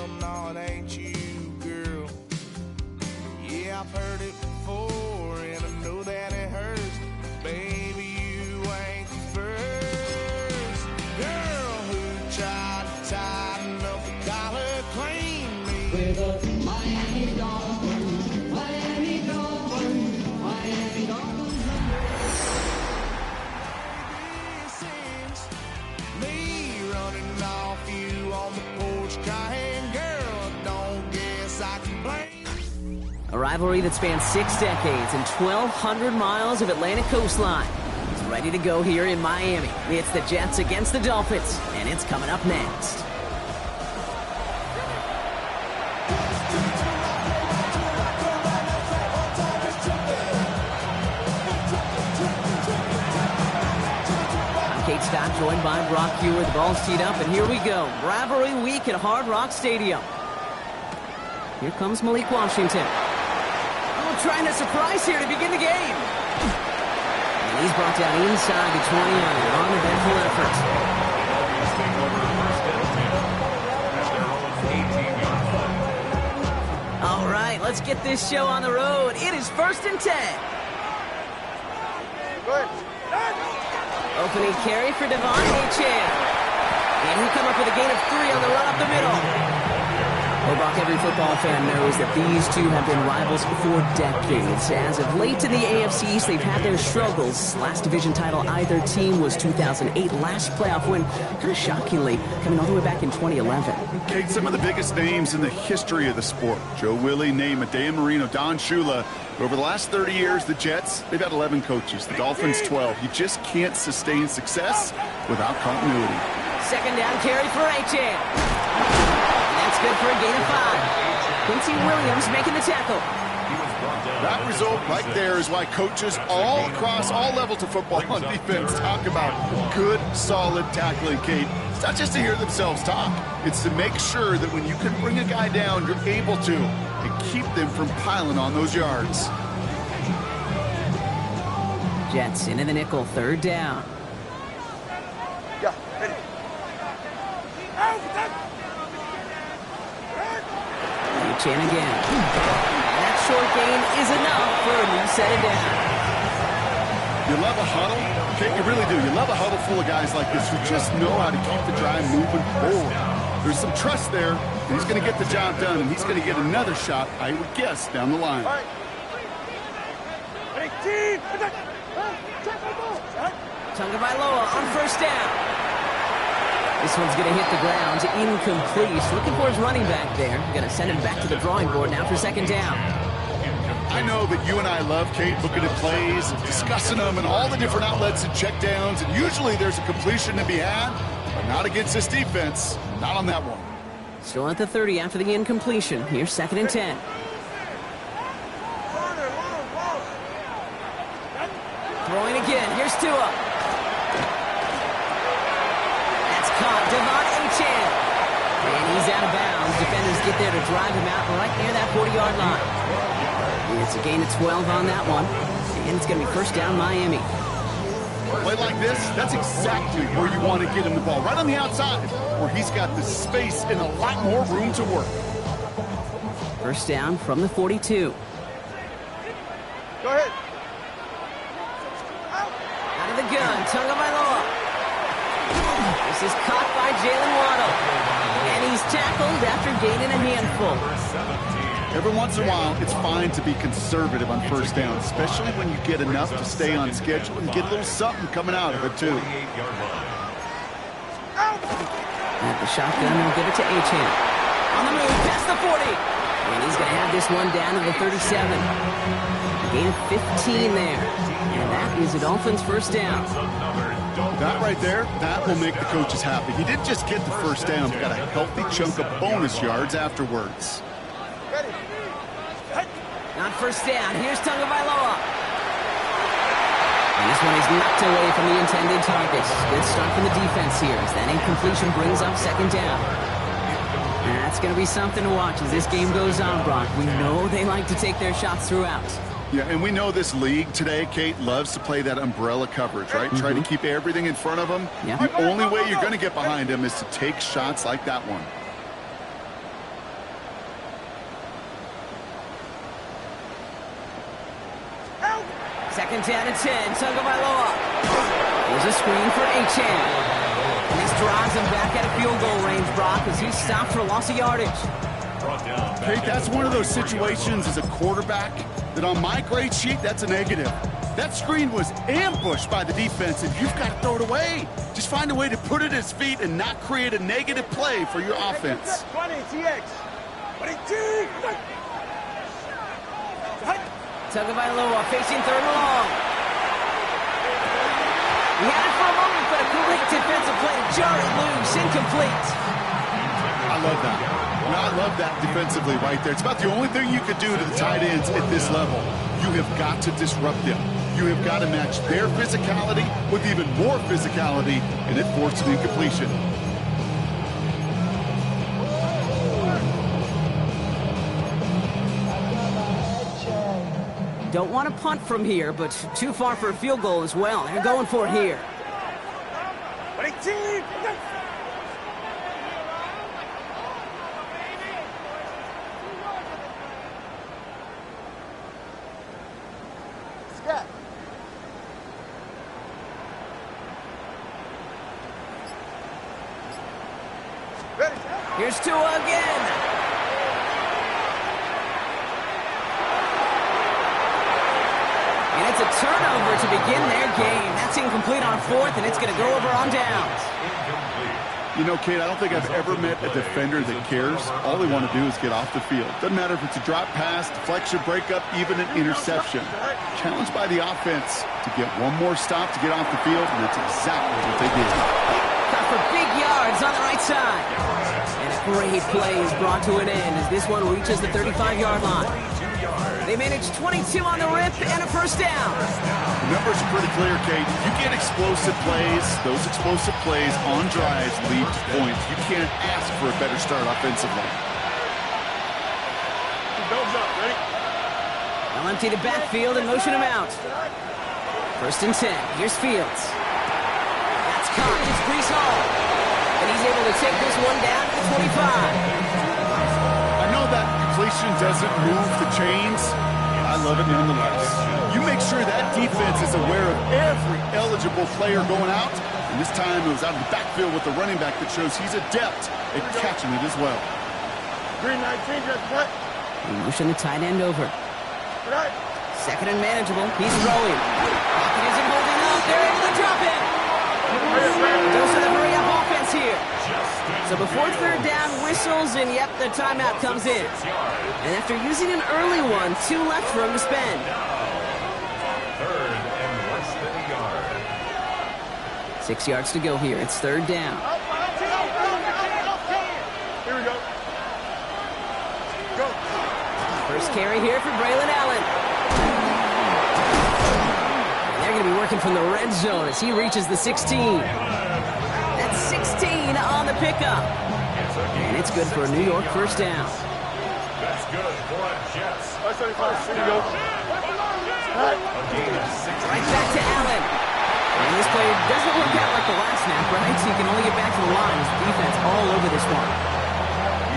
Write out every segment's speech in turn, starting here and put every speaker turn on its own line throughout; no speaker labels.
him, no, it ain't you, girl. Yeah, I've heard it before, and I know that it hurts. Baby, you ain't the first girl who tried to tighten up the collar, claim me.
With a Miami Dolphins, Miami Dolphins, Miami Dolphins.
Since me running off you on the porch, crying, girl, don't guess I can blame.
A rivalry that spans 6 decades and 1,200 miles of Atlantic coastline. It's ready to go here in Miami. It's the Jets against the Dolphins, and it's coming up next. I'm Kate Scott, joined by Brock Hewer. The ball's teed up, and here we go. Rivalry week at Hard Rock Stadium. Here comes Malik Washington. Trying to surprise here to begin the game. And he's brought down inside the 20 on an eventful effort. All right, let's get this show on the road. It is 1st and 10. Opening carry for Devon Achane. And he come up with a gain of 3 on the run up the middle. Well, Brock, every football fan knows that these two have been rivals for decades. As of late in the AFC East, they've had their struggles. Last division title either team was 2008. Last playoff win, kind of shockingly, coming all the way back in 2011.
Kate, some of the biggest names in the history of the sport. Joe Willie, Namath, Dan Marino, Don Shula. Over the last 30 years, the Jets, they've had 11 coaches. The Dolphins, 12. You just can't sustain success without continuity.
Second down carry for Achane. That's good for a gain of 5. Quincy Williams making the tackle.
That result right there is why coaches all across all levels of football on defense talk about good, solid tackling, Kate. It's not just to hear themselves talk. It's to make sure that when you can bring a guy down, you're able to, and keep them from piling on those yards.
Jets into the nickel, 3rd down.
Yeah, ready.
Achane again. And that short gain is enough for a new set of down.
You love a huddle? Okay, you really do. You love a huddle full of guys like this who just know how to keep the drive moving forward. There's some trust there, and he's going to get the job done, and he's going to get another shot, I would guess, down the line.
All right. Ready, team.
Tagovailoa on 1st down. This one's going to hit the ground, incomplete. Looking for his running back there. Going to send him back to the drawing board now for 2nd down.
I know that you and I love, Kate, looking at plays, and discussing them, and all the different outlets and checkdowns, and usually there's a completion to be had, but not against this defense. Not on that one.
Still at the 30 after the incompletion. Here's 2nd and 10. Throwing again. Here's Tua. Caught Devon Achane. And he's out of bounds. Defenders get there to drive him out right near that 40-yard line. It's a gain of 12 on that one. And it's going to be 1st down Miami.
Play like this, that's exactly where you want to get him the ball. Right on the outside, where he's got the space and a lot more room to work.
1st down from the 42.
Go ahead.
Out of the gun, Tagovailoa. This is caught by Jalen Waddle. And he's tackled after gaining a handful.
Every once in a while, it's fine to be conservative on 1st down, especially when you get enough to stay on schedule and get a little something coming out of it, too.
At the shotgun, they'll give it to Achane. On the move, past the 40. And he's going to have this one down to the 37. A gain of 15 there. And that is the Dolphins' 1st down.
That right there, that will make the coaches happy. He didn't just get the 1st down, he got a healthy chunk of bonus yards afterwards.
Not 1st down. Here's Tagovailoa. And this one is knocked away from the intended target. Good start from the defense here as that incompletion brings up 2nd down. And that's going to be something to watch as this game goes on, Brock. We know they like to take their shots throughout.
Yeah, and we know this league today, Kate, loves to play that umbrella coverage, right? Try to keep everything in front of them.
Yeah.
The only way you're going to get behind them is to take shots like that one.
Second down and 10. Tagovailoa. There's a screen for Achane. And this drives him back out of field goal range, Brock, as he's stopped for loss of yardage.
Okay, that's one of those situations as a quarterback that on my grade sheet, that's a negative. That screen was ambushed by the defense, and you've got to throw it away. Just find a way to put it at his feet and not create a negative play for your offense.
20, TX. 22.
Tagovailoa facing third and long. He had it for a moment, but a great defensive play to jar it loose, incomplete.
I love that. I love that defensively right there. It's about the only thing you could do to the tight ends at this level. You have got to disrupt them. You have got to match their physicality with even more physicality, and it forced an incompletion.
Don't want to punt from here, but too far for a field goal as well. They're going for it here.
18. Scott. Ready.
Here's Tua again. And it's a turnover to begin their game. That's incomplete on fourth, and it's going to go over on downs.
You know, Kate, I don't think I've ever met a defender that cares. All they want to do is get off the field. Doesn't matter if it's a drop pass, deflection, breakup, even an interception. Challenged by the offense to get one more stop to get off the field, and that's exactly what they did.
Cut for big yards on the right side. And a great play is brought to an end as this one reaches the 35-yard line. They managed 22 on the rip and a first down.
The numbers are pretty clear, Kate. You get explosive plays. Those explosive plays on drives lead to points. You can't ask for a better start offensively.
Thumbs up, ready?
They'll empty the backfield and motion him out. First and 10. Here's Fields. That's caught. It's Brees Hall. And he's able to take this one down to the 25.
I know that completion doesn't move the chains. I love it nonetheless. You make sure that defense is aware of every eligible player going out. And this time it was out of the backfield with the running back that shows he's adept at catching it as well.
Green 19, just cut.
They motion the tight end over.
Right.
Second and manageable. He's throwing. Pocket isn't holding up. They're able to drop it. Dose of the hurry-up offense here. So before third down whistles, and yep, the timeout comes in. And after using an early one, 2 left for him to spend.
Third and less than a yard.
6 yards to go here. It's third down.
Here we go. Go.
First carry here for Braylon Allen. And they're going to be working from the red zone as he reaches the 16. That's 16 on the pickup. And it's good for a New York first down.
That's good for a Jets.
Here we go.
Right back to Allen. And this play doesn't work out like the last snap, right? So you can only get back to the line as the defense all over this one.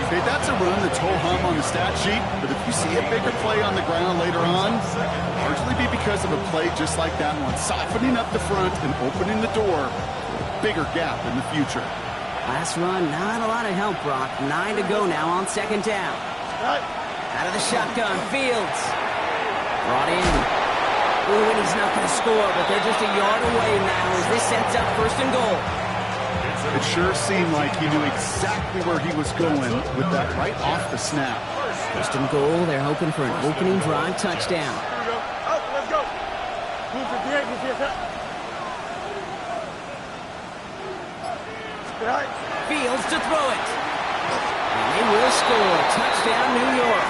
Okay, that's a run that's ho-hum on the stat sheet, but if you see a bigger play on the ground later on, largely be because of a play just like that one, softening up the front and opening the door for a bigger gap in the future.
Last run, not a lot of help, Brock. 9 to go now on second down. Out of the shotgun, Fields. Brought in. Ooh, and he's not going to score, but they're just a yard away now as this sets up first and goal.
It sure seemed like he knew exactly where he was going with that right off the snap.
First and goal, they're hoping for an opening drive touchdown.
Here we go. Up, let's go. Move to the exit. Right.
Fields to throw it. And they will score. Touchdown, New York.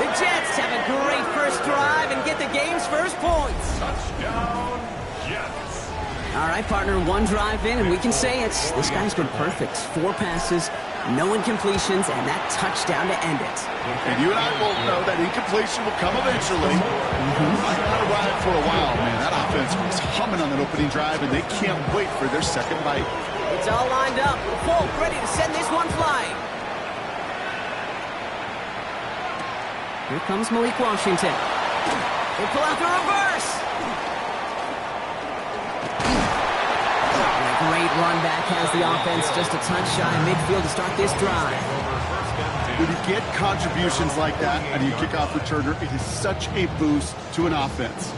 The Jets have a great first drive and get the game's first points.
Touchdown, Jets.
All right, partner, one drive in, and we can say this guy's been perfect. 4 passes, no incompletions, and that touchdown to end it.
And you and I both know that incompletion will come eventually. Might not arrive for a while, man. That offense was humming on that opening drive, and they can't wait for their second bite.
It's all lined up. Folk ready to send this one flying. Here comes Malik Washington. They pull out the reverse. And a great run back has the offense just a touch shy of midfield to start this drive.
When you get contributions like that out of your kickoff returner, it is such a boost to an offense.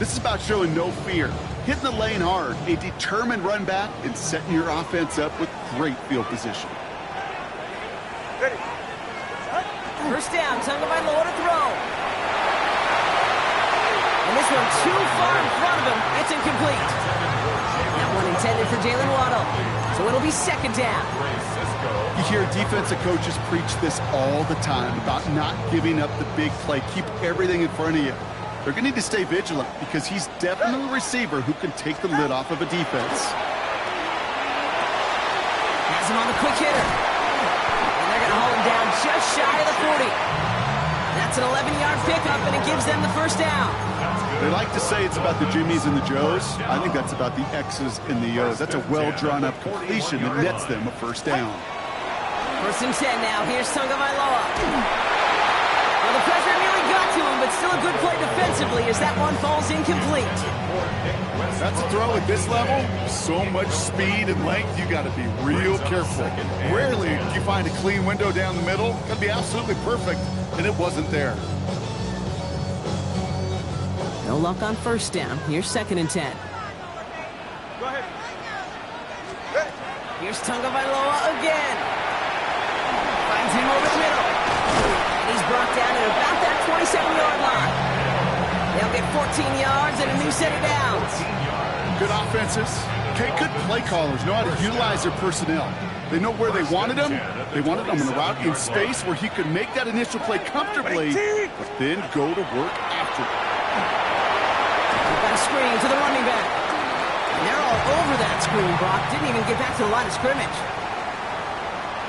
This is about showing no fear, hitting the lane hard, a determined run back, and setting your offense up with great field position.
First down, Tagovailoa to throw. And this one too far in front of him. It's incomplete. That one intended for Jalen Waddle. So it'll be second down.
You hear defensive coaches preach this all the time about not giving up the big play. Keep everything in front of you. They're going to need to stay vigilant because he's definitely a receiver who can take the lid off of a defense.
Has him on the quick hitter. And they're going to haul him down just shy of the 40. That's an 11-yard pickup, and it gives them the first down.
They like to say it's about the Jimmies and the Joes. I think that's about the X's and the O's. That's a well-drawn-up completion that nets them a first down.
First and 10 now. Here's Tagovailoa. Well, the pressure nearly got to him, but still a good play defensively as that one falls incomplete.
That's a throw at this level. So much speed and length, you got to be real careful. Rarely do you find a clean window down the middle. Got to be absolutely perfect, and it wasn't there.
No luck on first down. Here's second and 10.
Go ahead.
Here's Tagovailoa again. Finds him over the middle. And he's brought down at about that 27-yard line. They'll get 14 yards and a new set of downs.
Good offenses. Okay, good play callers know how to utilize their personnel. They know where they wanted him. They wanted him on a route in space where he could make that initial play comfortably, but then go to work after it.
Got a screen to the running back. And they're all over that screen, Brock. Didn't even get back to the line of scrimmage.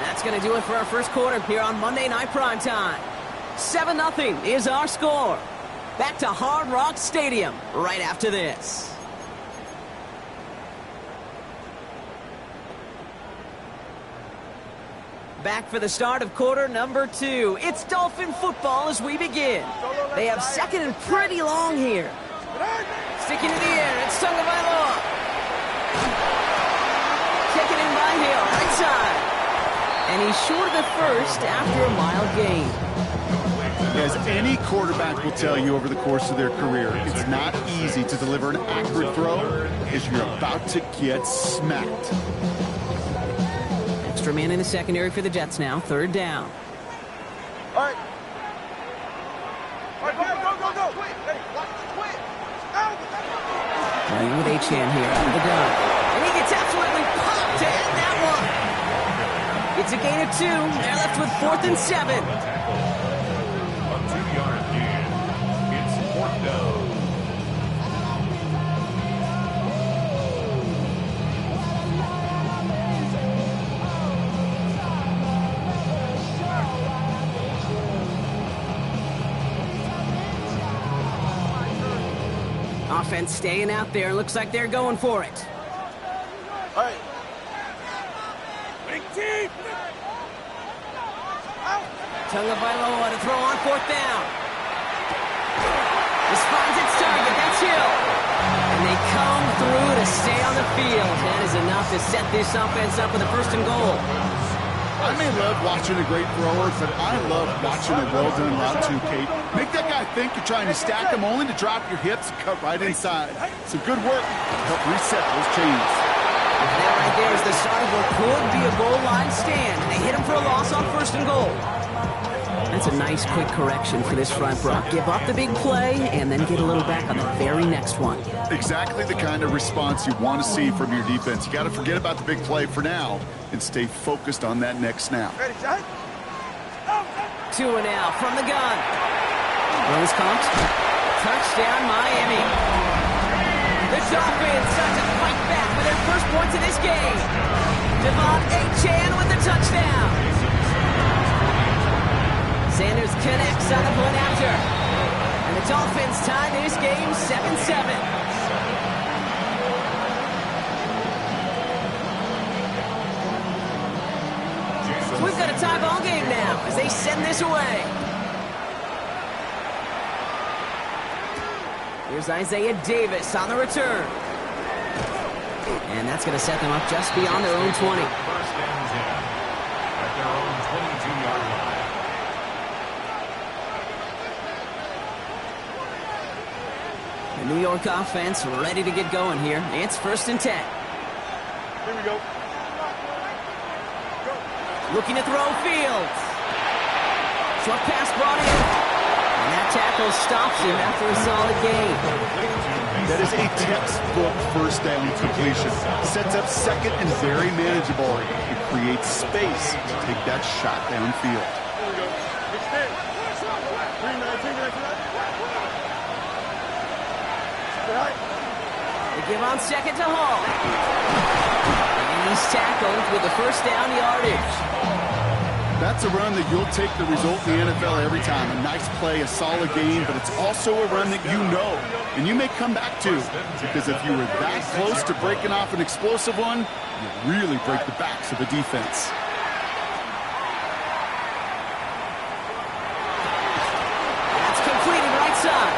That's going to do it for our first quarter here on Monday Night Primetime. 7-0 is our score. Back to Hard Rock Stadium right after this. Back for the start of quarter number 2. It's Dolphin football as we begin. They have second and pretty long here. Sticking to the air, it's Tagovailoa. Taken in by Hill, right side. And he's short of the first after a mile gain.
As any quarterback will tell you over the course of their career, it's not easy to deliver an accurate throw as you're about to get smacked.
Extra man in the secondary for the Jets now, third down.
All right. All right, go. Ready, quit. Out.
Playing with Achan here out of the gun. And he gets absolutely popped to end that one. It's a gain of 2. They're left with 4th and 7.
A 2-yard gain. It's 4th down.
Offense staying out there. Looks like they're going for it.
All right. Big team. Out.
Tagovailoa to throw on 4th down. This finds its target. That's Hill. And they come through to stay on the field. That is enough to set this offense up with a 1st and goal.
I may love watching a great thrower, but I love watching a well-done route too, Kate. Make that guy think you're trying to stack him only to drop your hips and cut right inside. Some good work to help reset those chains.
That right there is the start of what could be a goal line stand. They hit him for a loss on 1st and goal. That's a nice quick correction for this front, Brock. Give up the big play and then get a little back on the very next one.
Exactly the kind of response you want to see from your defense. You got to forget about the big play for now and stay focused on that next snap.
Ready, shot.
2 and out from the gun. Rose comped. Touchdown, Miami. The Dolphins start to fight back with their first points of this game. Devon Achan with the touchdown. Sanders connects on the point after. And the Dolphins tie this game 7-7. So we've got a tie ball game now as they send this away. Here's Isaiah Davis on the return. And that's going to set them up just beyond their own 20.
First and 10 at their own 22-yard line.
The New York offense ready to get going here. It's 1st and 10.
Here we go.
Looking to throw Fields. Short pass brought in. And that tackle stops him after a solid gain.
That is a textbook first down completion. Sets up second and very manageable. It creates space to take that shot downfield.
Here we go. Extend. 319.
They give on second to Hall. And he's tackled with the first down yardage.
That's a run that you'll take the result in the NFL every time. A nice play, a solid game, but it's also a run that you know and you may come back to, because if you were that close to breaking off an explosive one, you really break the backs of the defense.
That's completed right side.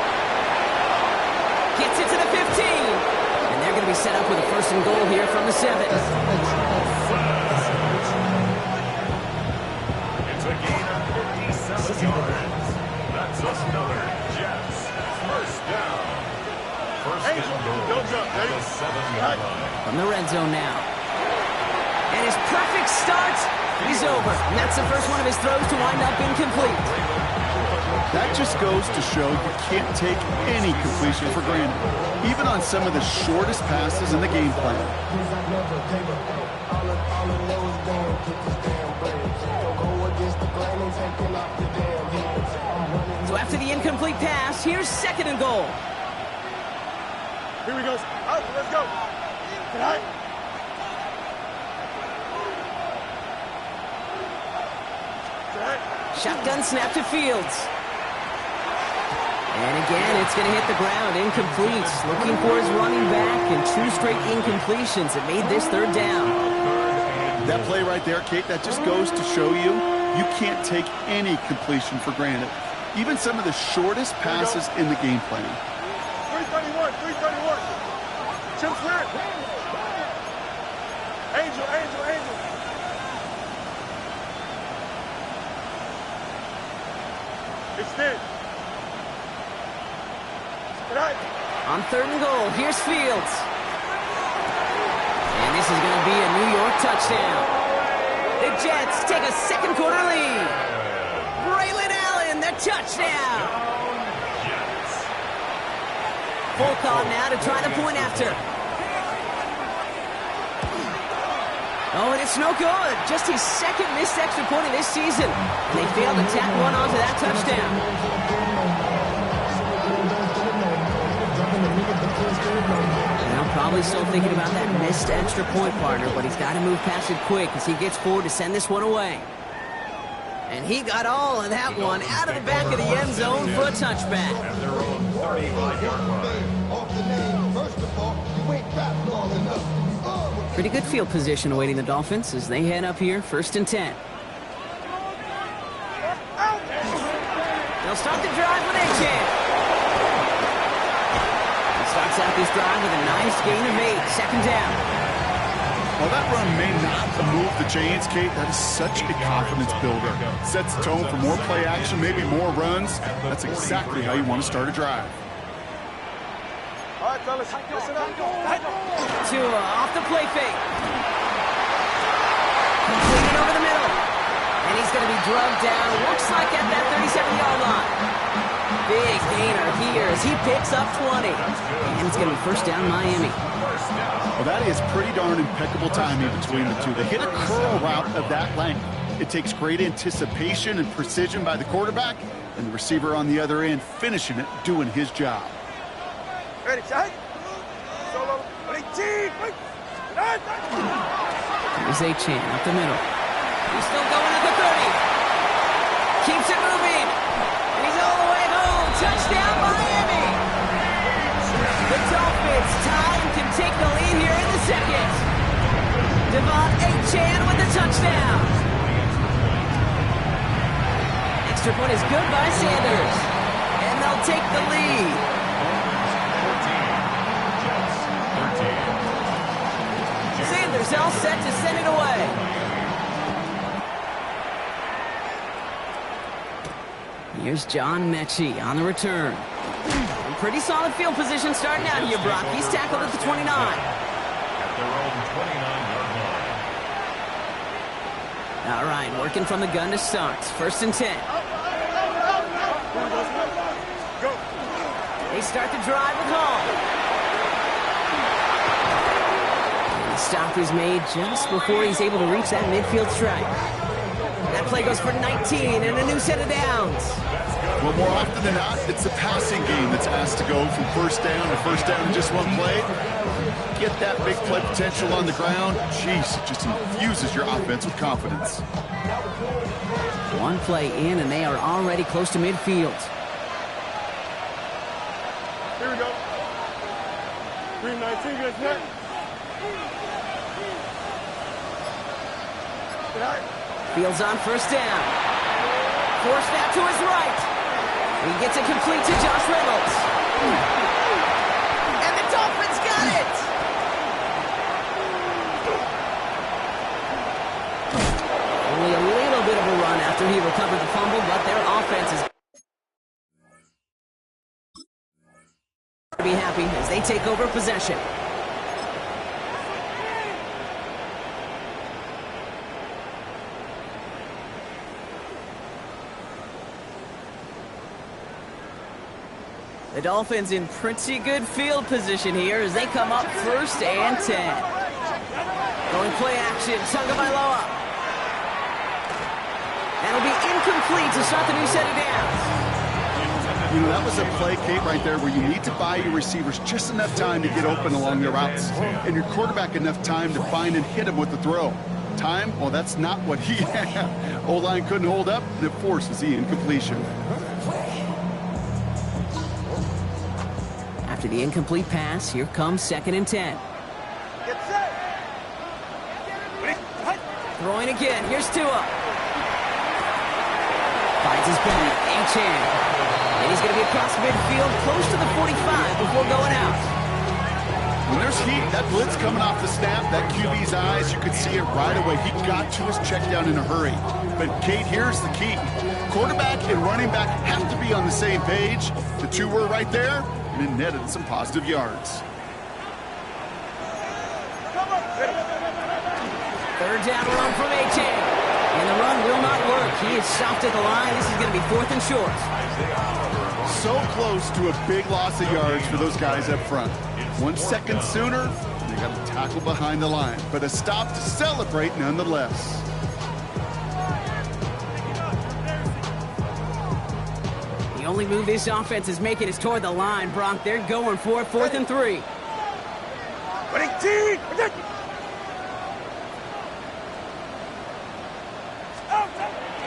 Gets it to the 15. And they're going to be set up with a 1st and goal here from the 7.
It's a gain of 57 yards. That's another Jets first down. First and goal at the 7-yard line.
From the red zone now. And his perfect start, he's over. And that's the first one of his throws to wind up incomplete.
That just goes to show you can't take any completion for granted, even on some of the shortest passes in the game plan.
So after the incomplete pass, here's 2nd and goal.
Here we go. Out. Let's go. Tonight.
Shotgun snap to Fields. And again, it's going to hit the ground. Incomplete. Looking for his running back, and 2 straight incompletions that made this 3rd down.
That play right there, Kate, that just goes to show you can't take any completion for granted. Even some of the shortest passes in the game plan.
331. Chip clear. Angel. Extend. Tonight.
On 3rd and goal, here's Fields. And this is going to be a New York touchdown. The Jets take a 2nd quarter lead. Braylon Allen, the touchdown. Full call now to try the point after. Oh, and it's no good. Just his 2nd missed extra point of this season. And they failed to tack one onto that touchdown. Now probably still thinking about that missed extra point, partner, but he's got to move past it quick as he gets forward to send this one away. And he got all of that one out of the back of the end zone for a touchback.
At their own 35-yard line.
Pretty good field position awaiting the Dolphins as they head up here, 1st and 10. They'll start the drive with A-Chan. He starts out this drive with a nice gain of 8, 2nd down.
While that run may not move the chains, Kate, that is such a confidence builder. Sets the tone for more play action, maybe more runs. That's exactly how you want to start a drive.
All right, fellas, listen up.
Tua off the play fake. Completed over the middle. And he's going to be drugged down, looks like at that 37-yard line. Big gainer here as he picks up 20. And it's going to be 1st down Miami.
Well, that is pretty darn impeccable timing between the two. They hit a curl route of that length. It takes great anticipation and precision by the quarterback, and the receiver on the other end finishing it, doing his job.
Ready, shot. Solo. Ready, team.
Here's A-Chan up the middle. He's still going at the 30. Keeps it moving. And he's all the way home. Touchdown, Miami. The Dolphins tie and can take the lead here in the 2nd. Devon A-Chan with the touchdown. Extra point is good by Sanders. And they'll take the lead. it. They're all set to send it away. Here's John Mechie on the return. Pretty solid field position starting out here, Brock. He's tackled at the 29.
At their own 29-yard line.
All right, working from the gun to start. 1st and 10. They start the drive with Hall. The stop is made just before he's able to reach that midfield stripe. That play goes for 19 and a new set of downs.
Well, more often than not, it's the passing game that's asked to go from first down in just one play. Get that big play potential on the ground. Jeez, it just infuses your offense with confidence.
One play in, and they are already close to midfield.
Here we go. 319, good snap.
Fields on 1st down. Force that to his right. He gets it complete to Josh Reynolds. And the Dolphins got it! Only a little bit of a run after he recovered the fumble, but their offense is be happy as they take over possession. The Dolphins in pretty good field position here as they come up 1st and 10. Going play action, Tagovailoa. That'll be incomplete to start the new set of downs.
You know, that was a play, Kate, right there where you need to buy your receivers just enough time to get open along their routes, and your quarterback enough time to find and hit him with the throw. Time? Well, that's not what he had. O-line couldn't hold up, and it forces the incompletion.
After the incomplete pass, here comes 2nd and 10. Throwing again. Here's Tua. Finds his back. Achane. And he's going to be across midfield, close to the 45 before going out.
When there's heat, that blitz coming off the snap, that QB's eyes, you could see it right away. He got to his check down in a hurry. But, Kate, here's the key. Quarterback and running back have to be on the same page. The two were right there, and it netted some positive yards.
3rd down run from Achane. And the run will not work. He is stopped at the line. This is going to be 4th and short.
So close to a big loss of yards for those guys up front. 1 second sooner, they got a tackle behind the line. But a stop to celebrate nonetheless.
The only move this offense is making is toward the line, Brock. They're going for it. 4th and 3.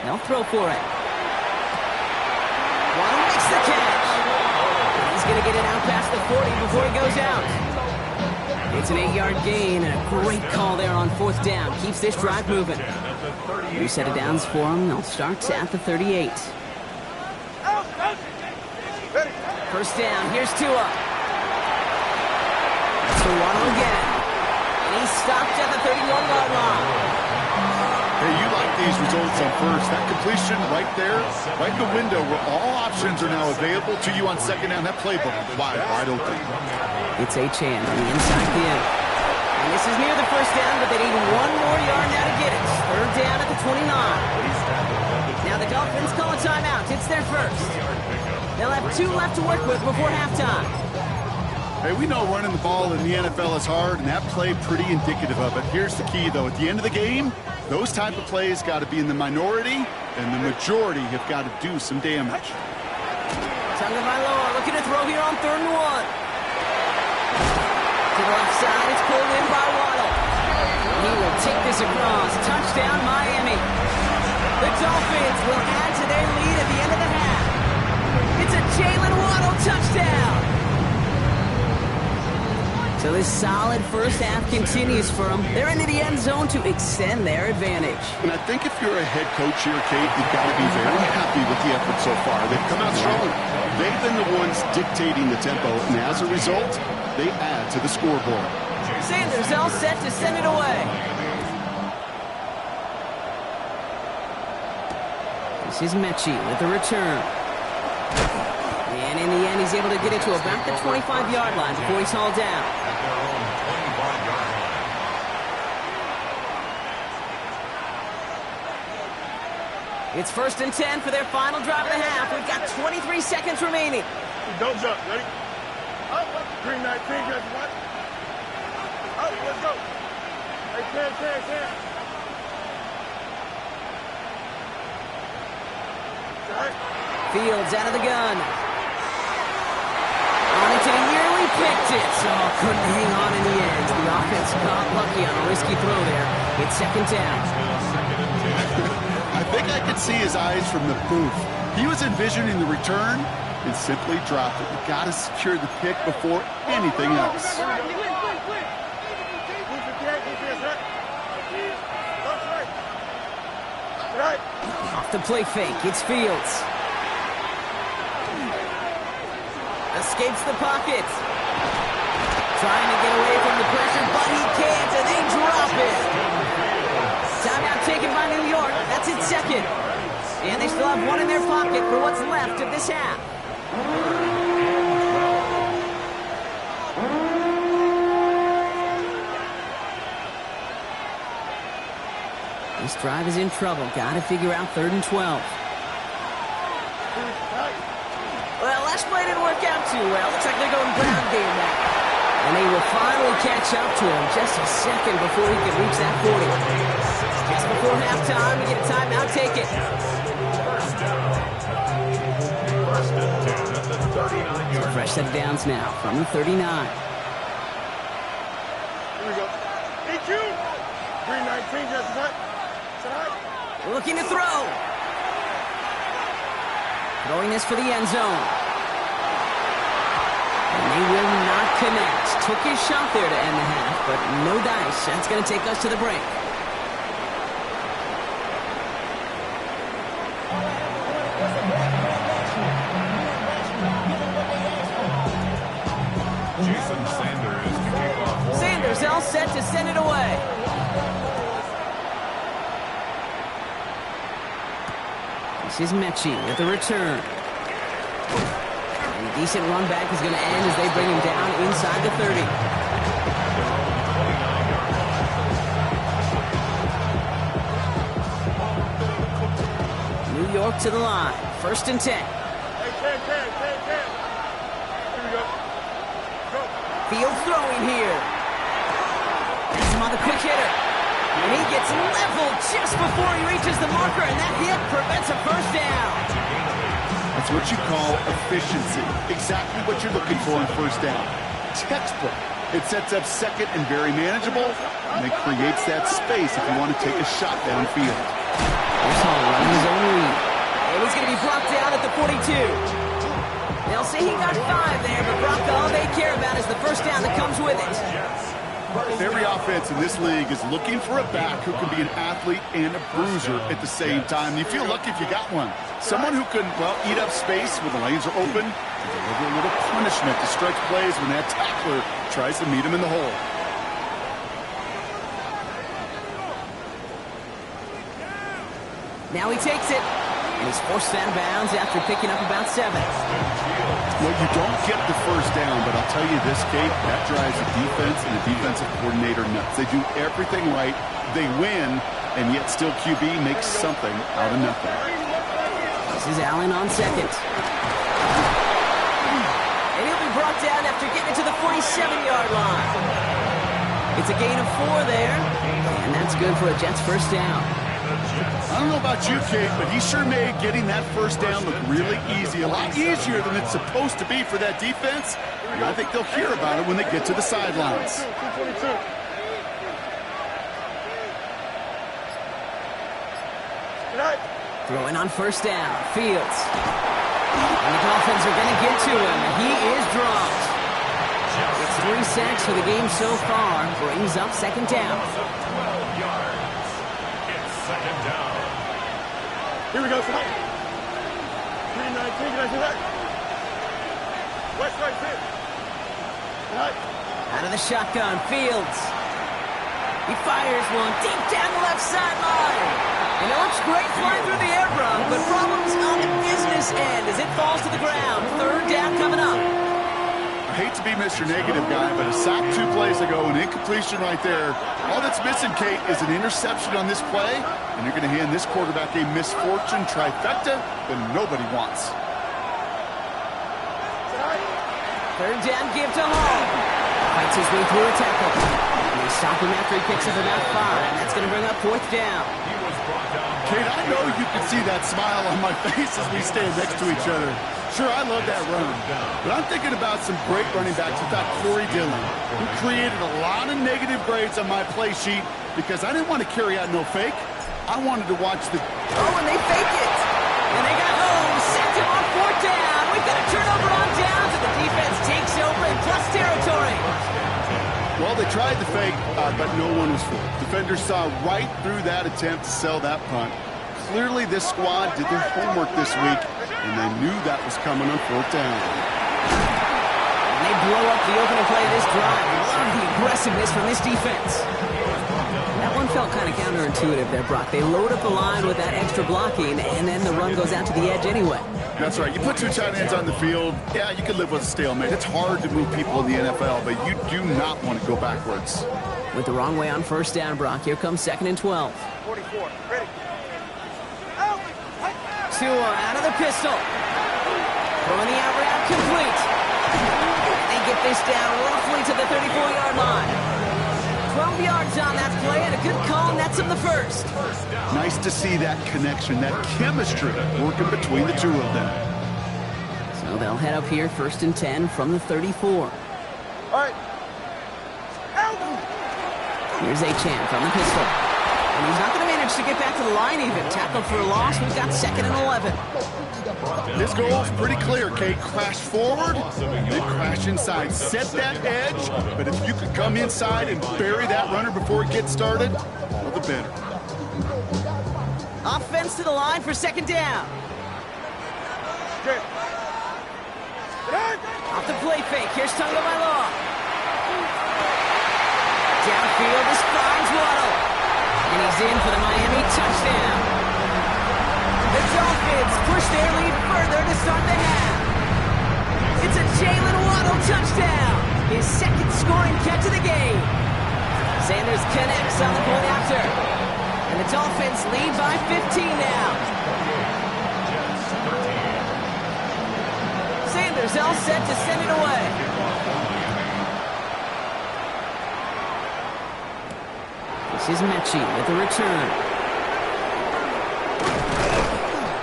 They'll throw for it. Waddle makes the catch. He's going to get it out past the 40 before he goes out. It's an 8-yard gain and a great call there on 4th down. Keeps this drive moving. New set of downs for them. They'll start at the 38. 1st down. Here's Tua. That's for Waddle again. And he's stopped at the 31-yard line.
Hey, you like these results on first. That completion right there, right in the window where all options are now available to you on 2nd down. That playbook wide open.
It's Achane on the inside the end. And this is near the 1st down, but they need 1 more yard now to get it. 3rd down at the 29. Now the Dolphins call a timeout. It's their first. They'll have 2 left to work with before halftime.
Hey, we know running the ball in the NFL is hard, and that play pretty indicative of it. Here's the key, though. At the end of the game, those type of plays got to be in the minority, and the majority have got to do some damage.
Tagovailoa looking to throw here on 3rd and 1. To the left side, it's pulled in by Waddle. He will take this across. Touchdown, Miami. The Dolphins will add to their lead at the end of the half. It's a Jalen Waddle touchdown. So this solid first half continues for them. They're into the end zone to extend their advantage.
And I think if you're a head coach here, Kate, you've got to be very happy with the effort so far. They've come out strong. They've been the ones dictating the tempo, and as a result, they add to the scoreboard.
Sanders all set to send it away. This is Mechie with the return. And in the end, he's able to get it to about the 25-yard line before he's hauled down.
At their own 25-yard line.
It's 1st and 10 for their final drive of the half. We've got 23 seconds remaining.
Don't jump. Ready? Up. Green 19, guys. What? Up. Let's go. Hey, Cam.
Fields out of the gun. On it, and he nearly picked it. So couldn't hang on in the end. The offense got lucky on a risky throw there. It's 2nd down.
I think I could see his eyes from the booth. He was envisioning the return and simply dropped it. You got to secure the pick before anything else.
Off the play fake, it's Fields. Escapes the pocket. Trying to get away from the pressure, but he can't, and they drop it. Timeout taken by New York. That's its 2nd. And they still have one in their pocket for what's left of this half. This drive is in trouble. Got to figure out 3rd and 12. Well, last play didn't work out too well. Looks like they're going ground game now. And they will finally catch up to him just a second before he can reach that 40. Just before halftime, we get a timeout. Take it. So a fresh set of downs now from the 39.
Here we go. EQ. Green 19, just what?
Looking to throw. Throwing this for the end zone. And they will not connect. Took his shot there to end the half, but no dice. That's going to take us to the break.
Jason Sanders to kick off.
Sanders all set to send it away. This is Mechie with the return. And a decent run back is going to end as they bring him down inside the 30. New York to the line. 1st and 10.
Hey, Cam. Here we go. Go.
Field throwing here. He's on the quick hitter. And he gets leveled just before he reaches the marker, and that hit prevents a 1st down.
That's what you call efficiency. Exactly what you're looking for on 1st down. Textbook. It sets up 2nd and very manageable, and it creates that space if you want to take a shot downfield.
Here's Hall running his own read. And he's going to be brought down at the 42. They'll say he got 5 there, but Brock, all they care about is the 1st down that comes with it.
Every offense in this league is looking for a back who can be an athlete and a bruiser at the same time. You feel lucky if you got one. Someone who can, well, eat up space when the lanes are open and deliver a little punishment to stretch plays when that tackler tries to meet him in the hole.
Now he takes it, and he's forced out of bounds after picking up about 7.
Well, you don't get the 1st down, but I'll tell you this, Kate, that drives the defense and the defensive coordinator nuts. They do everything right, they win, and yet still QB makes something out of nothing.
This is Allen on 2nd. And he'll be brought down after getting to the 47-yard line. It's a gain of 4 there, and that's good for a Jets 1st down.
I don't know about you, Kate, but he sure made getting that 1st down look really easy. A lot easier than it's supposed to be for that defense. And I think they'll hear about it when they get to the sidelines.
222.
Throwing on 1st down. Fields. And the Dolphins are going to get to him. He is dropped. It's 3 sacks for the game so far. Brings up 2nd down.
12 yards. It's 2nd down.
Here we go, tonight. 319, can I see that? West right, sit. Tonight.
Out of the shotgun, Fields. He fires one deep down the left sideline. And it looks great flying through the air, Brock, but problems on the business end as it falls to the ground. Third down coming up.
I hate to be Mr. Negative guy, but a sack 2 plays ago, an incompletion right there. All that's missing, Kate, is an interception on this play, and you're going to hand this quarterback a misfortune trifecta that nobody wants.
Third down, give to Hall. Fights his way through a tackle. And they stop him after he picks up about 5. That's going to bring up 4th down.
Kate, I know you can see that smile on my face as we stand next to each other. Sure, I love that run. But I'm thinking about some great running backs without Corey Dillon, who created a lot of negative grades on my play sheet because I didn't want to carry out no fake. I wanted to watch the...
Oh, and they fake it. And they got home. Sent him on 4th down. We've got a turnover on downs, and the defense takes over in plus territory.
Well, they tried the fake, but no one was fooled. Defenders saw right through that attempt to sell that punt. Clearly, this squad did their homework this week, and they knew that was coming on 4th down.
And they blow up the opening play of this drive. Love the aggressiveness from this defense. That one felt kind of counterintuitive there, Brock. They load up the line with that extra blocking, and then the run goes out to the edge anyway.
That's right. You put 2 tight ends on the field, yeah, you can live with a stalemate. It's hard to move people in the NFL, but you do not want to go backwards.
With the wrong way on 1st down, Brock. Here comes 2nd and 12.
44, ready.
Tua out of the pistol. Throwing the out route complete. They get this down roughly to the 34-yard line. 12 yards on that play, and a good call nets him the first.
Nice to see that connection, that chemistry working between the two of them.
So they'll head up here, 1st and 10 from the 34.
All right.
Here's Achane from the pistol. And he's not going to manage to get back to the line even. Tackled for a loss. We've got 2nd and 11.
This goal is pretty clear, Kate. Crash forward, then crash inside. Set that edge, but if you could come inside and bury that runner before it gets started, all the better.
Offense to the line for 2nd down.
Okay.
Off the play fake. Here's Tagovailoa. Downfield, this finds Waddle. And he's in for the Miami touchdown. The Dolphins push their lead further to start the half. It's a Jalen Waddle touchdown. His 2nd scoring catch of the game. Sanders connects on the point after. And the Dolphins lead by 15 now. Sanders all set to send it away. This is Mechie with the return.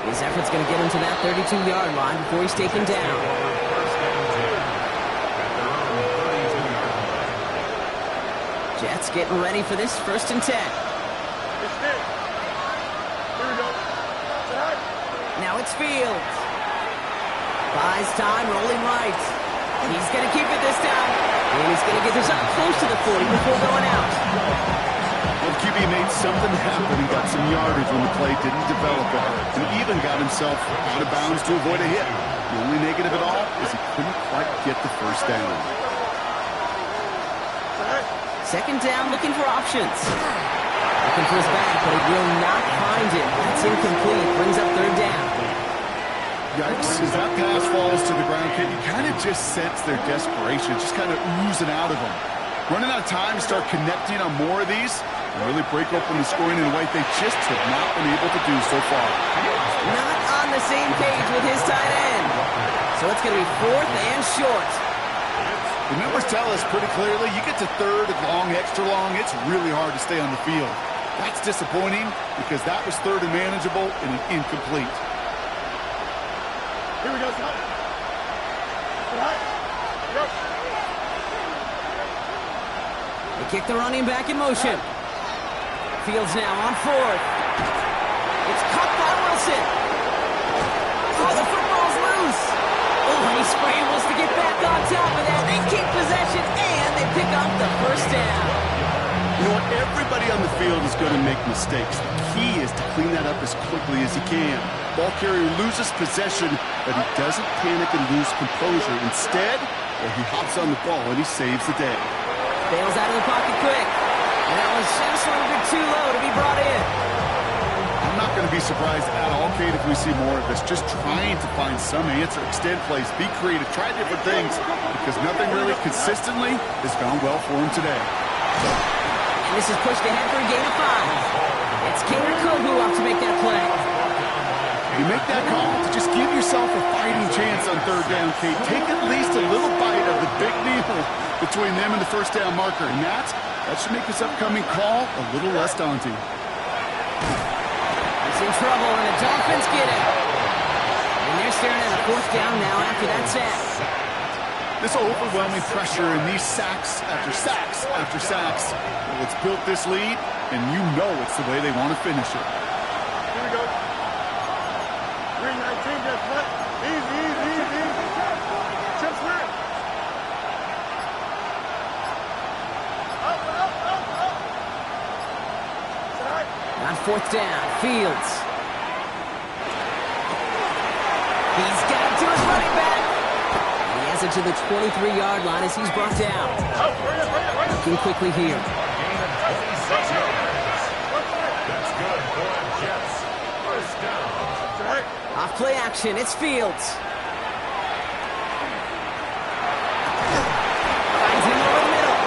His effort's going to get him to that 32-yard line before he's taken down. Jets getting ready for this 1st and 10. Now it's Fields. Buys time, rolling right. He's going to keep it this time. And he's going to get this up close to the 40 before going out.
Well, QB made something happen and got some yardage when the play didn't develop it. And even got himself out of bounds to avoid a hit. The only negative at all is he couldn't quite get the 1st down.
2nd down, looking for options. Looking for his back, but he will not find it. That's incomplete. Brings up 3rd down.
Yikes, as that pass falls to the ground, Kate, you kind of just sense their desperation, just kind of oozing out of them. Running out of time to start connecting on more of these and really break open the scoring in a way they just have not been able to do so far.
Not on the same page with his tight end. So it's going to be 4th and short.
The numbers tell us pretty clearly, you get to 3rd and long, extra long, it's really hard to stay on the field. That's disappointing because that was 3rd and manageable and an incomplete.
Here we go, son.
They kick the running back in motion. Fields now on 4th. It's caught by Wilson. Oh, the football's loose. Oh, and he scrambles to get back on top of that. They keep possession, and they pick up the 1st down.
You know what? Everybody on the field is going to make mistakes. The key is to clean that up as quickly as he can. Ball carrier loses possession, but he doesn't panic and lose composure. Instead, he hops on the ball and he saves the day.
Bails out of the pocket quick. And that was just a little bit too low to be brought in.
I'm not going to be surprised at all, Kate, if we see more of this. Just trying to find some answer, extend plays, be creative, try different things, because nothing really consistently has gone well for him today.
And this is pushed ahead for a gain of 5. It's Kader Kogu off to make that play.
You make that call to just give yourself a fighting chance on third down, Kate. Take at least a little bite of the big meal between them and the first down marker. And that should make this upcoming call a little less daunting.
He's in trouble, and the Dolphins get it. And they're staring at a fourth down now after that sack.
This overwhelming pressure and these sacks after sacks after sacks, well, it's built this lead, and you know it's the way they want to finish it.
Here we go. 319, just what? Easy. Chips win. Up.
On fourth down, Fields. He's got it to his running back. And he has it to the 23-yard line as he's brought down. Looking quickly here.
Gain of 26 yards. That's good for the Jets. First down.
Off play action, it's Fields. Finds him over the middle.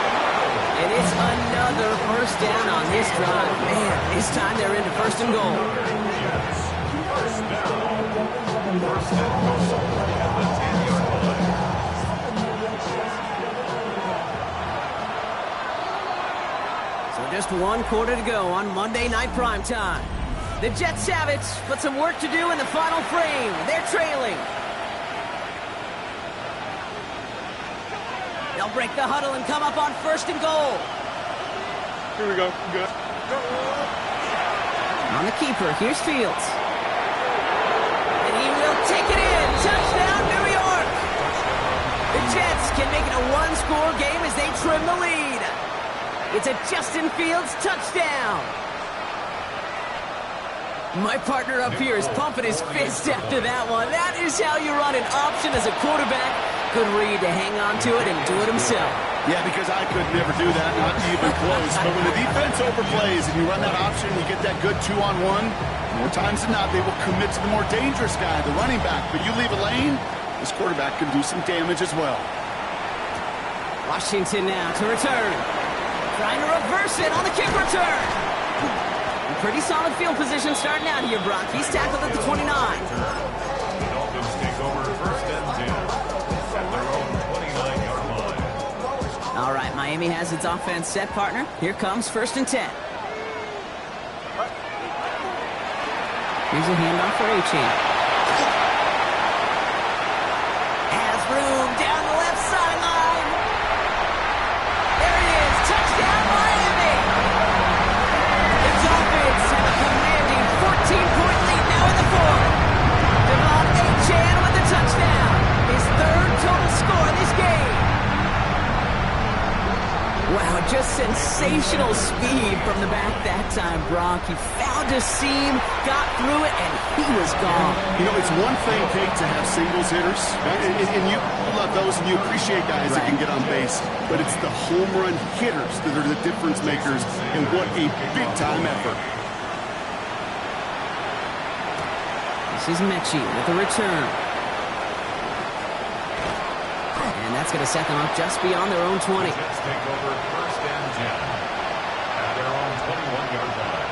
And it's another first down on this drive. Man, this time they're into first and goal.
Jets. First down. First and goal at the 10-yard line.
So just 1 quarter to go on Monday Night Primetime. The Jets have it, but some work to do in the final frame. They're trailing. They'll break the huddle and come up on first and goal.
Here we go. Good.
On the keeper, here's Fields. And he will take it in. Touchdown, New York. The Jets can make it a one-score game as they trim the lead. It's a Justin Fields touchdown. My partner up here is pumping his fist after that one. That is how you run an option as a quarterback. Good read to hang on to it and do it himself.
Yeah, because I could never do that, not even close. But when the defense overplays and you run that option, you get that good 2-on-1, more times than not, they will commit to the more dangerous guy, the running back. But you leave a lane, this quarterback can do some damage as well.
Washington now to return. Trying to reverse it on the kick return. Pretty solid field position starting out here, Brock. He's tackled at the 29.
The Dolphins take over first and 10 at their own 29-yard line.
All right, Miami has its offense set, partner. Here comes first and 10. Here's a handoff for A-Chain. Has room down the left sideline. There it is. Touchdown, Miami. The Dolphins have a commanding 14-point lead now in the fourth. Devon A-Chan with the touchdown. His third total score in this game. Wow, just sensational speed from the back that time, Brock. He found a seam, got through it, and he was gone.
You know, it's one thing, Kate, to have singles hitters, and you love those, and you appreciate guys that can get on base, but it's the home run hitters that are the difference makers, and what a big-time effort.
This is Mechie with a return. And that's going to set them up just beyond their own 20.
Jets take over first and 10 at their own 21-yard line.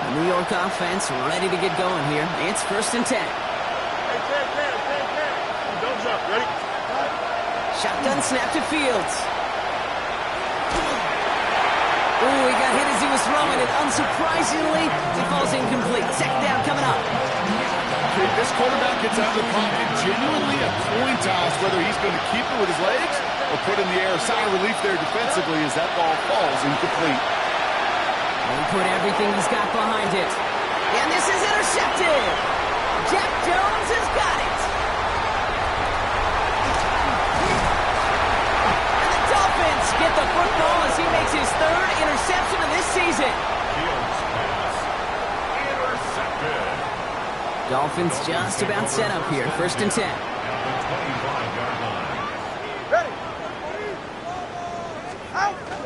The New York offense ready to get going here. It's first and 10.
Hey, 10. Don't jump. Ready?
Shotgun snap to Fields. Ooh, he got hit as he was throwing it. Unsurprisingly, he falls incomplete. Second down coming up.
Kate, this quarterback gets out of the pocket genuinely a coin toss whether he's going to keep it with his legs or put in the air. Sigh of relief there defensively as that ball falls incomplete.
And he put everything he's got behind it. And this is intercepted. Jack Jones has got it. And the Dolphins get the football as he makes his third interception of this season.
Fields pass intercepted.
Dolphins just about set up here. First and 10.
At the 25-yard line.
Ready?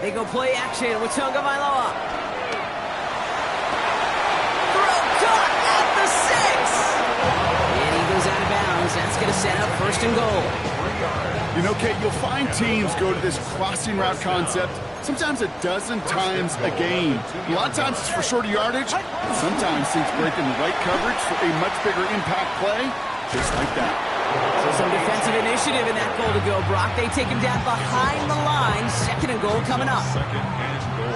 They go play action with Tonga Vailoa. Throw caught at the 6. And he goes out of bounds. That's going to set up 1st and goal.
You know, Kate, you'll find teams go to this crossing route concept sometimes a dozen times a game. A lot of times it's for shorter yardage. Sometimes things break in the right coverage for a much bigger impact play, just like that.
So some defensive initiative in that goal to go, Brock. They take him down behind the line. 2nd and goal coming up.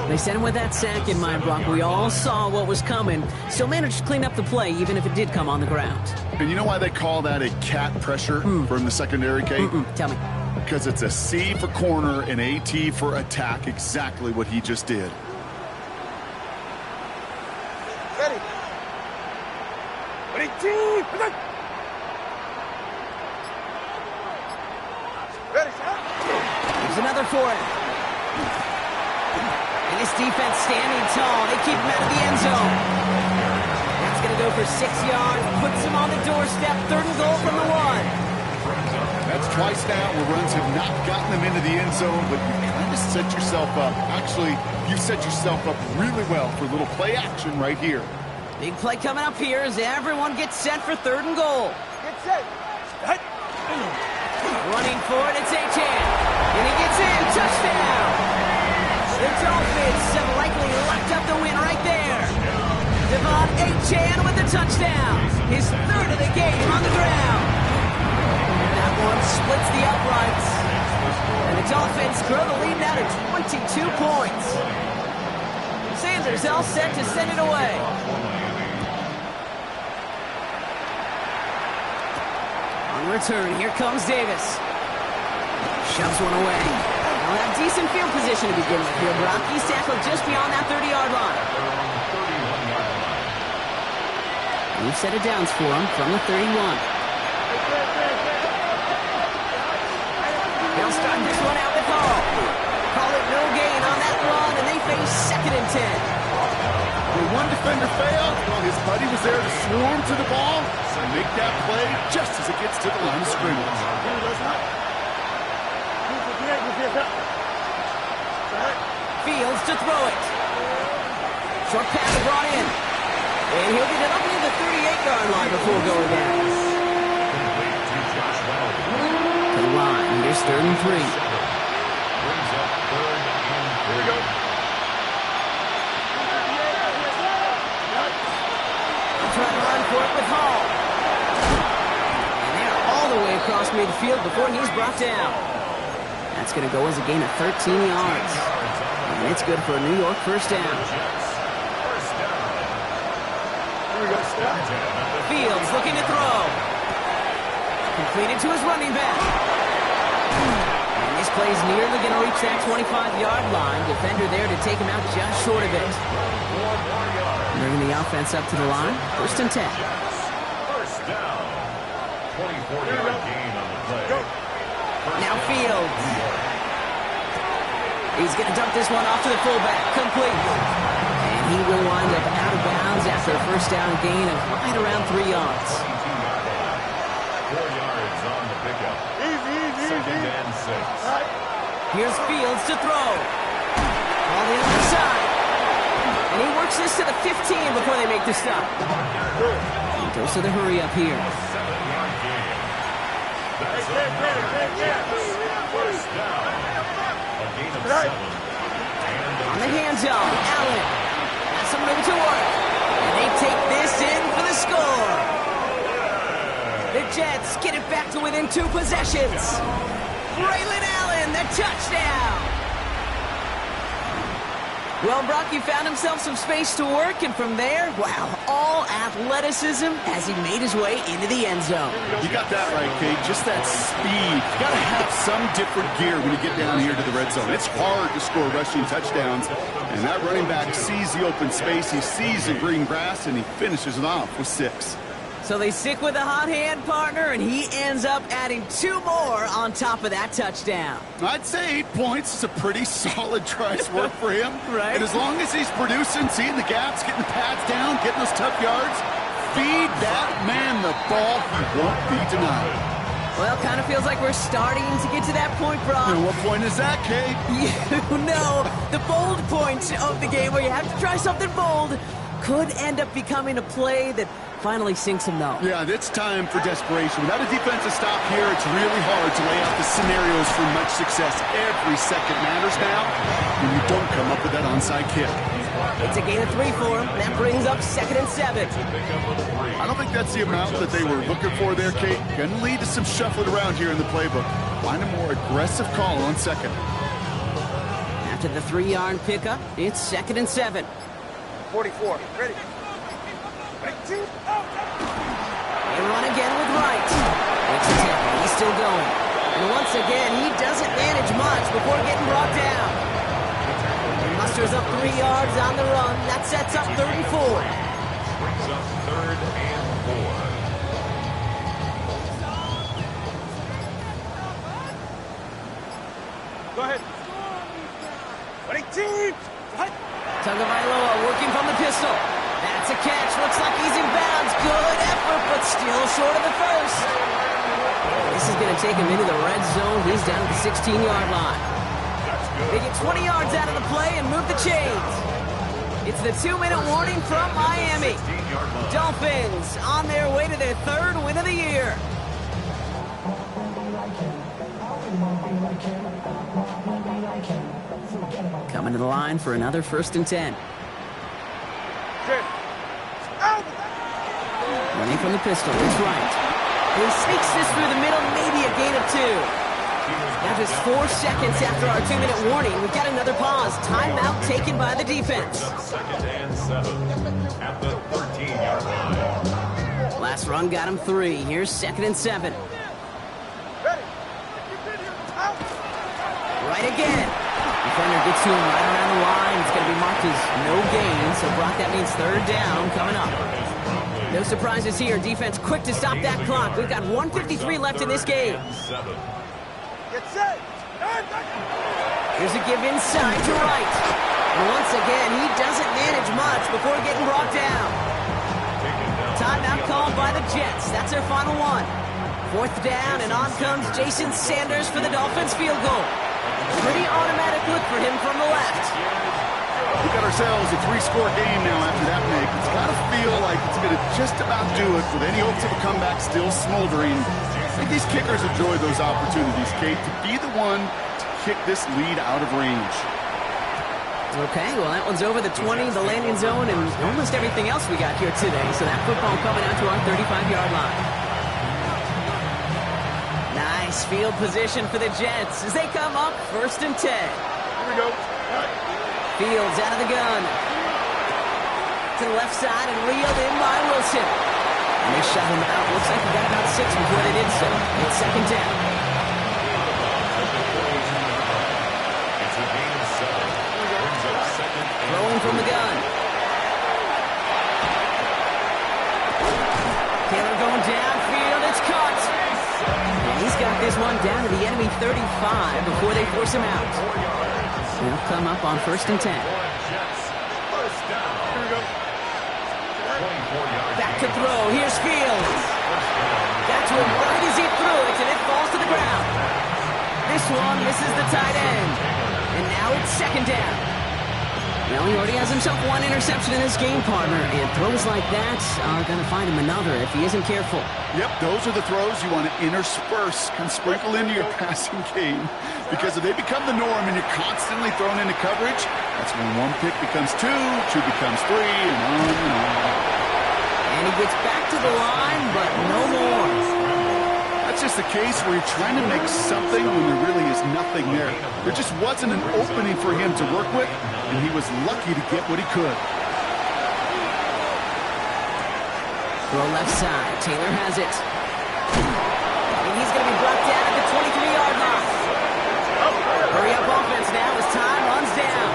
They sent him with that sack in mind, Brock. We all saw what was coming. Still managed to clean up the play, even if it did come on the ground.
And you know why they call that a cat pressure from the secondary, Kate?
Tell me.
Because it's a C for corner and a T for attack, exactly what he just did.
Ready. Ready, team. Ready, shot.
There's another for it. And this defense standing tall. They keep him out of the end zone. That's going to go for 6 yards. Puts him on the doorstep. 3rd and goal from the 1.
That's twice now where runs have not gotten them into the end zone, but you kind of set yourself up. Actually, you set yourself up really well for a little play action right here.
Big play coming up here as everyone gets set for 3rd and goal.
Get set.
Running for it, it's Achan. And he gets in. Touchdown. The Dolphins have likely locked up the win right there. Devon Achan with the touchdown. His 3rd of the game on the ground. That one splits the uprights. And the Dolphins grow the lead now to 22 points. Sanders all set to send it away. On return, here comes Davis. Shoves one away. They'll have decent field position to begin with here. Brock, he's tackled just beyond that 30-yard line. We've set it downs for him from the 31. They'll start this one out with Hall. Call it no gain on that run, and they face 2nd and 10.
When one defender failed, his buddy was there to swarm to the ball and make that play just as it gets to the line of scrimmage.
Fields to throw it. Short pass brought in. And he'll get it up near the 38-yard line before going down. To the line. Here's 3rd and 3.
Here we go.
Trying to run for it with Hall. And they're all the way across midfield before he's brought down. That's going to go as a gain of 13 yards. And it's good for a New York 1st down. Fields looking to throw. Completed to his running back. And this play's nearly going to reach that 25-yard line. Defender there to take him out just short of it. Bringing the offense up to the line. 1st and 10.
1st down. 24-yard gain on the play.
Now Fields. He's going to dump this one off to the fullback. Complete. And he will wind up out of bounds after a 1st down gain of right around 3 yards.
4 yards on the pickup.
Easy.
2nd and 6.
Here's Fields to throw. On the other side. And he works this to the 15 before they make the stop. He goes to the hurry up here.
7-yard gain. That's a 1st down. A gain of 7.
On the hands-off, Allen. Has some room to work. And they take this in for the score. The Jets get it back to within 2 possessions. Braylon Allen, the touchdown. Well, Brock, he found himself some space to work, and from there, wow, all athleticism as he made his way into the end zone.
You got that right, Kate. Just that speed. You got to have some different gear when you get down here to the red zone. It's hard to score rushing touchdowns, and that running back sees the open space, he sees the green grass, and he finishes it off with 6.
So they stick with the hot hand partner, and he ends up adding 2 more on top of that touchdown.
I'd say 8 points is a pretty solid try's work for him.
Right.
And as long as he's producing, seeing the gaps, getting the pads down, getting those tough yards, feed that man the ball, he won't be denied.
Well, kind of feels like we're starting to get to that point, Brock.
And what point is that, Kate?
You know, the bold point of the game where you have to try something bold could end up becoming a play that finally sinks him, though.
Yeah, it's time for desperation. Without a defensive stop here, it's really hard to lay out the scenarios for much success. Every second matters now when you don't come up with that onside kick.
It's a gain of 3 for him. That brings up 2nd and 7.
I don't think that's the amount that they were looking for there, Kate. Going to lead to some shuffling around here in the playbook. Find a more aggressive call on 2nd.
After the 3-yard pickup, it's 2nd and 7.
44. Ready.
They run again with Wright. It's a tackle. He's still going. And once again, he doesn't manage much before getting brought down. He musters up 3 yards on the run. That sets up 3rd and 4.
Brings up 3rd and 4.
Go ahead. 22.
Tagovailoa working from the pistol. That's a catch. Looks like he's in bounds. Good effort, but still short of the first. This is going to take him into the red zone. He's down at the 16-yard line. They get 20 yards out of the play and move the chains. It's the 2-minute warning from Miami. Dolphins on their way to their 3rd win of the year. Coming to the line for another 1st and 10. Running from the pistol, it's Wright. He sneaks this through the middle, maybe a gain of 2. Now just 4 seconds after our 2-minute warning, we've got another pause. Timeout taken by the defense.
2nd and 7 at the 13-yard line.
Last run got him 3. Here's 2nd and 7. Right again. Defender gets to him right around the line. It's going to be marked as no gain. So, Brock, that means 3rd down coming up. No surprises here. Defense quick to stop that clock. We've got 1:53 left in this game.
Get set.
Here's a give inside to Wright. And once again, he doesn't manage much before getting brought down. Timeout called by the Jets. That's their final one. 4th down, and on comes Jason Sanders for the Dolphins field goal. Pretty automatic look for him from the left.
We got ourselves a 3-score game now after that make. It's got to feel like it's going to just about do it with any hopes of a comeback still smoldering. I think these kickers enjoy those opportunities, Kate, to be the one to kick this lead out of range.
Okay, well, that one's over the 20, the landing zone, and almost everything else we got here today. So that football coming out to our 35-yard line. Nice field position for the Jets as they come up 1st and 10.
Here we go.
Fields out of the gun. To the left side and reeled in by Wilson. And they shove him out. Looks like he got about 6 before they did so. It's 2nd down.
It's a gain of 7. Brings up 2nd and
Throwing from the gun. Taylor going downfield. It's caught. And he's got this one down to the enemy 35 before they force him out. They'll come up on 1st and 10.
First down.
Here we go.
24-yard
Back to throw. Here's Fields. Got to him right as he threw it, and it falls to the ground. This one misses the tight end. And now it's 2nd down. Well, he already has himself 1 interception in this game, partner, and throws like that are going to find him another if he isn't careful.
Yep, those are the throws you want to intersperse and sprinkle into your passing game. Because if they become the norm and you're constantly thrown into coverage, that's when 1 pick becomes 2, 2 becomes 3, and on and on.
And he gets back to the line, but no more.
That's just the case where you're trying to make something when there really is nothing there. There just wasn't an opening for him to work with, and he was lucky to get what he could.
Throw left side. Taylor has it. And he's going to be brought down at the 23-yard line. Hurry up offense now as time runs down.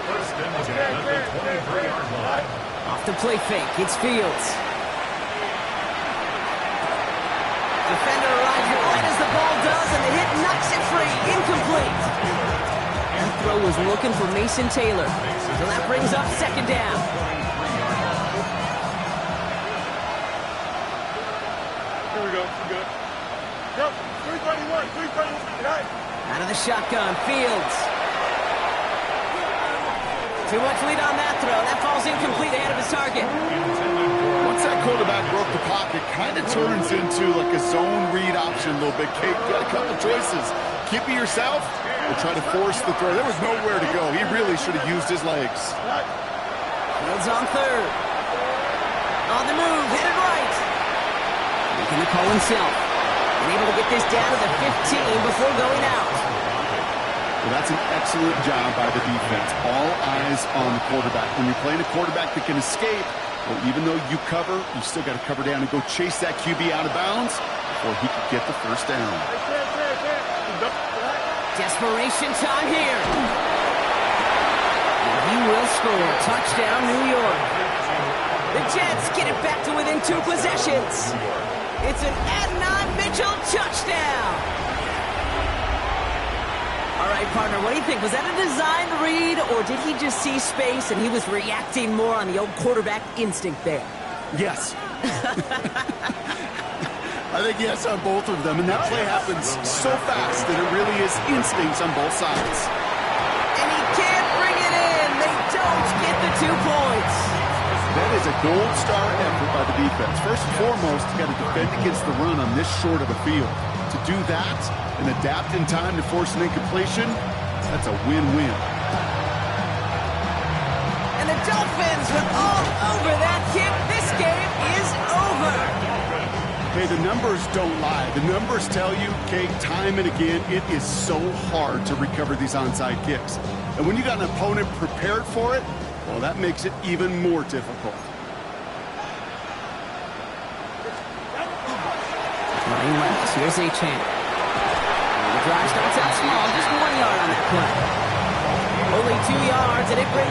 First and 10 at the 23-yard line.
Off the play fake, it's Fields. Defender arrives right as the ball does, and the hit knocks it free. Incomplete. That throw was looking for Mason Taylor. So that brings up 2nd down.
we go. We're good. Yep. 331. 331. Get out.
Out of the shotgun, Fields. Too much lead on that throw. That falls incomplete ahead of his target.
Once that quarterback broke the pocket, kind of turns into like a zone read option a little bit. Kate, got a couple choices. Keep it yourself or try to force the throw. There was nowhere to go. He really should have used his legs.
Fields on third. On the move, hit it right. Making the call himself. And able to get this down to the 15 before going out.
Well, that's an excellent job by the defense. All eyes on the quarterback. When you're playing a quarterback that can escape, well, even though you cover, you still got to cover down and go chase that QB out of bounds before he could get the first down.
Desperation time here. And he will score. Touchdown, New York. The Jets get it back to within 2 possessions. It's an Adnan Mitchell touchdown. All right, partner, what do you think? Was that a design read, or did he just see space and he was reacting more on the old quarterback instinct there?
Yes. I think yes on both of them, and that play happens so fast that it really is instincts on both sides.
And he can't bring it in. They don't get the 2 points.
That is a gold star effort by the defense. First and foremost, you got to defend against the run on this short of a field. To do that and adapt in time to force an incompletion, that's a win-win.
And the Dolphins were all over that kick. This game is over.
Hey, the numbers don't lie. The numbers tell you, Kate, time and again, it is so hard to recover these onside kicks. And when you got an opponent prepared for it, well, that makes it even more difficult.
Running left. Here's A-Chain. The drive starts out small. Just 1 yard on that play. Only 2 yards, and it brings